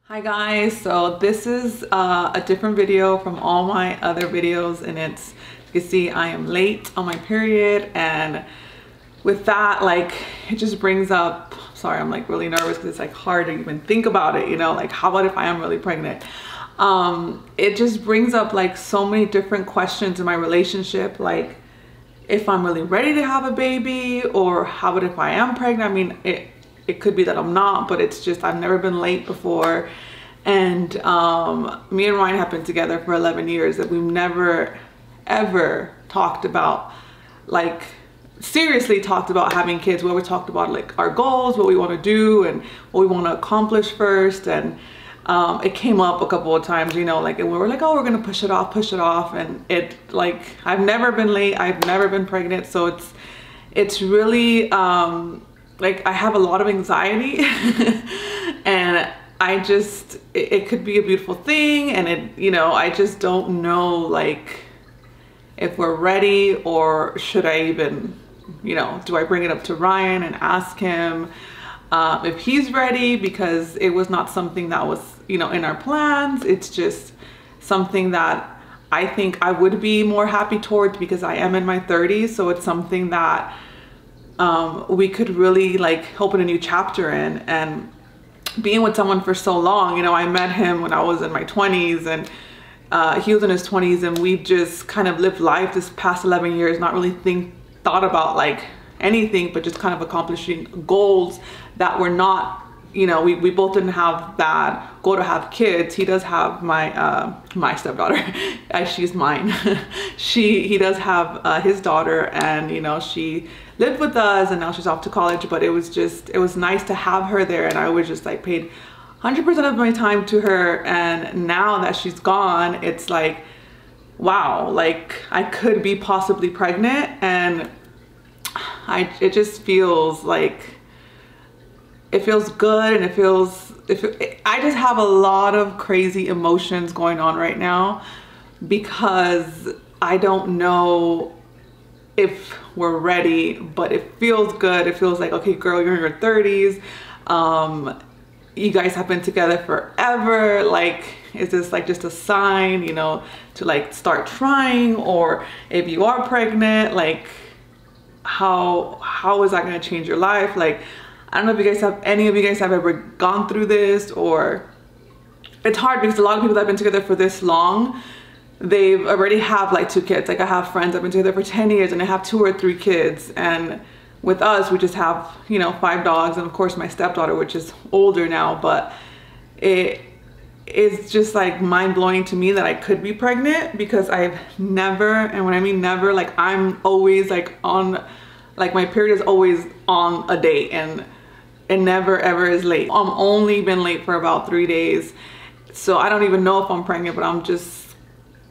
Hi guys, so this is a different video from all my other videos, and it's, you can see I am late on my period, and with that, like, it just brings up, sorry, I'm like really nervous because it's like hard to even think about it, you know, like how about if I am really pregnant? It just brings up like so many different questions in my relationship, like if I'm really ready to have a baby, or how about if I am pregnant? I mean, it could be that I'm not, but it's just I've never been late before. And me and Ryan have been together for 11 years, that we've never ever talked about, like seriously talked about having kids. We always talked about like our goals, what we want to do and what we want to accomplish first. And it came up a couple of times, you know, like, and we were like, oh, we're gonna push it off, and it, like, I've never been late, I've never been pregnant, so it's really like I have a lot of anxiety and I just, it could be a beautiful thing, and it, you know, I just don't know like if we're ready, or should I even, you know, do I bring it up to Ryan and ask him if he's ready, because it was not something that was, you know, in our plans. It's just something that I think I would be more happy towards, because I am in my 30s, so it's something that we could really like open a new chapter in. And being with someone for so long, you know, I met him when I was in my 20s, and he was in his 20s, and we've just kind of lived life this past 11 years, not really thought about like anything, but just kind of accomplishing goals that were not, you know, we both didn't have that goal to have kids. He does have my stepdaughter, she's mine. He does have his daughter, and you know, she lived with us, and now she's off to college. But it was nice to have her there, and I was just like paid 100% of my time to her. And now that she's gone, it's like, wow, like I could be possibly pregnant, and it just feels like, it feels good, and I just have a lot of crazy emotions going on right now, because I don't know if we're ready, but it feels good. It feels like, okay, girl, you're in your 30s. You guys have been together forever. Like, is this like just a sign, you know, to like start trying? Or if you are pregnant, like how is that going to change your life? Like, I don't know if any of you guys have ever gone through this, or it's hard because a lot of people that have been together for this long, they've already have like 2 kids. Like, I have friends that have been together for 10 years and they have 2 or 3 kids. And with us, we just have, you know, 5 dogs, and of course my stepdaughter, which is older now. But it is just like mind-blowing to me that I could be pregnant, because I've never, and when I mean never, like I'm always like on, like my period is always on a date, and it never ever is late. I'm only been late for about 3 days, so I don't even know if I'm pregnant, but I'm just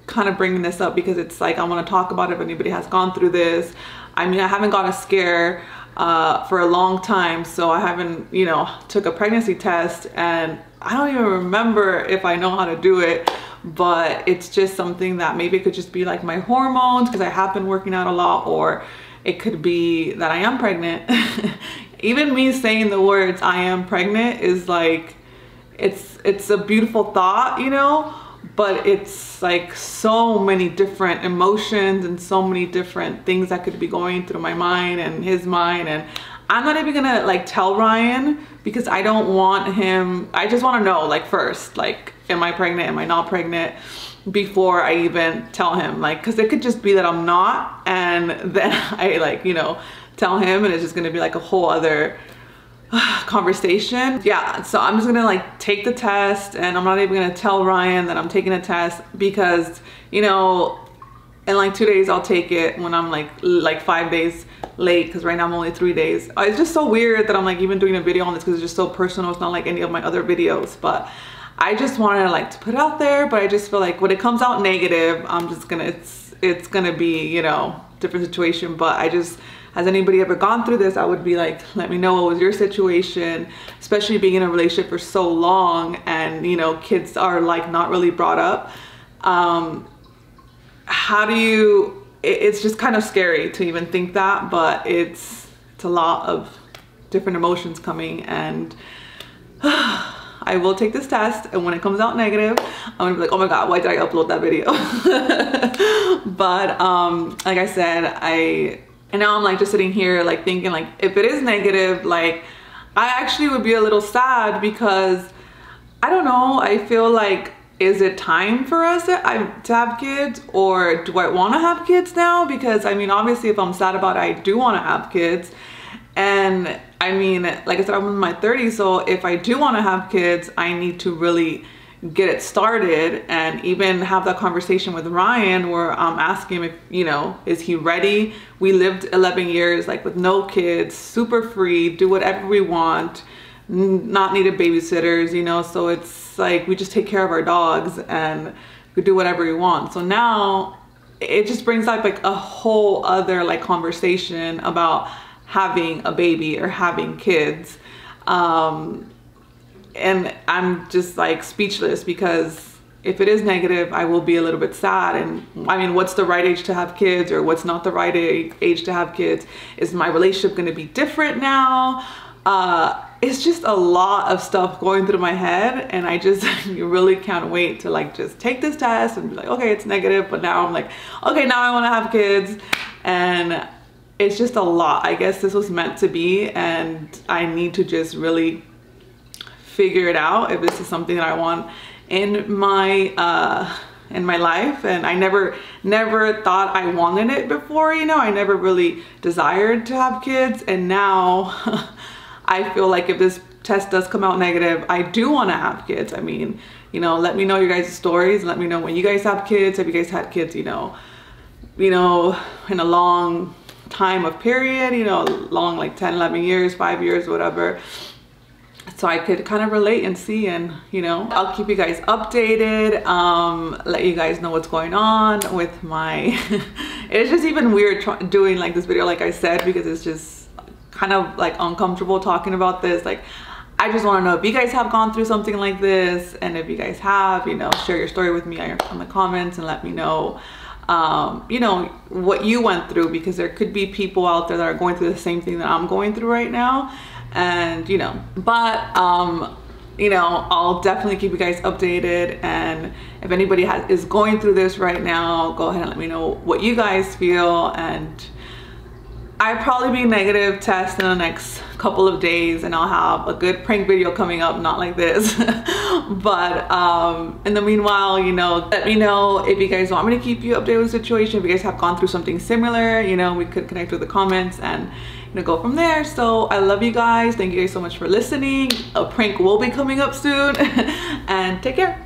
kind of bringing this up because it's like I want to talk about it if anybody has gone through this. I mean, I haven't got a scare for a long time, so I haven't, you know, took a pregnancy test, and I don't even remember if I know how to do it. But it's just something that maybe it could just be like my hormones, because I have been working out a lot, or it could be that I am pregnant. Even me saying the words I am pregnant is like, it's a beautiful thought, you know, but it's like so many different emotions and so many different things that could be going through my mind and his mind. And I'm not even gonna like tell Ryan, because I don't want him, I just want to know, like, first, like, am I pregnant, am I not pregnant, before I even tell him. Like, because it could just be that I'm not, and then I, like, you know, tell him, and it's just gonna be like a whole other conversation. Yeah, so I'm just gonna like take the test, and I'm not even gonna tell Ryan that I'm taking a test, because, you know, in like 2 days I'll take it when I'm like 5 days late, because right now I'm only 3 days. It's just so weird that I'm like even doing a video on this, because it's just so personal. It's not like any of my other videos, but I just wanted like to put it out there. But I just feel like when it comes out negative, I'm just gonna, it's gonna be, you know, different situation. But I just, has anybody ever gone through this, I would be like, let me know what was your situation, especially being in a relationship for so long, and you know, kids are like not really brought up. How do you, it's just kind of scary to even think that, but it's a lot of different emotions coming, and I will take this test, and when it comes out negative, I'm gonna be like, oh my god, why did I upload that video? But like I said, and now I'm like just sitting here like thinking like, if it is negative, like I actually would be a little sad, because I don't know, I feel like, is it time for us to have kids, or do I want to have kids now? Because I mean, obviously if I'm sad about it, I do want to have kids. And I mean, like I said, I'm in my 30s, so if I do want to have kids, I need to really get it started, and even have that conversation with Ryan where I'm asking him if, you know, is he ready? We lived 11 years like with no kids, super free, do whatever we want, not needed babysitters, you know, so it's like we just take care of our dogs and we do whatever we want. So now it just brings up like a whole other like conversation about having a baby or having kids. And I'm just like speechless, because if it is negative, I will be a little bit sad. And I mean, what's the right age to have kids, or what's not the right age to have kids? Is my relationship going to be different now? It's just a lot of stuff going through my head, and I just really can't wait to like just take this test and be like, okay, it's negative, but now I'm like, okay, now I want to have kids. And it's just a lot. I guess this was meant to be, and I need to just really figure it out if this is something that I want in my life. And I never thought I wanted it before, you know. I never really desired to have kids, and now I feel like if this test does come out negative, I do want to have kids. I mean, you know, let me know your guys' stories. Let me know when you guys have kids. Have you guys had kids, you know, in a long time of period, you know, long like 10, 11 years, 5 years, whatever. So I could kind of relate and see, and you know, I'll keep you guys updated, let you guys know what's going on with my it's just even weird doing like this video, like I said, because it's just kind of like uncomfortable talking about this. Like, I just want to know if you guys have gone through something like this, and if you guys have, you know, share your story with me on the comments and let me know, you know, what you went through, because there could be people out there that are going through the same thing that I'm going through right now. And you know, but you know, I'll definitely keep you guys updated, and if anybody is going through this right now, go ahead and let me know what you guys feel. And I'll probably be negative test in the next couple of days, and I'll have a good prank video coming up, not like this. But in the meanwhile, you know, let me know if you guys want me to keep you updated with the situation. If you guys have gone through something similar, you know, we could connect with the comments and go from there. So I love you guys. Thank you guys so much for listening. A prank will be coming up soon. And take care.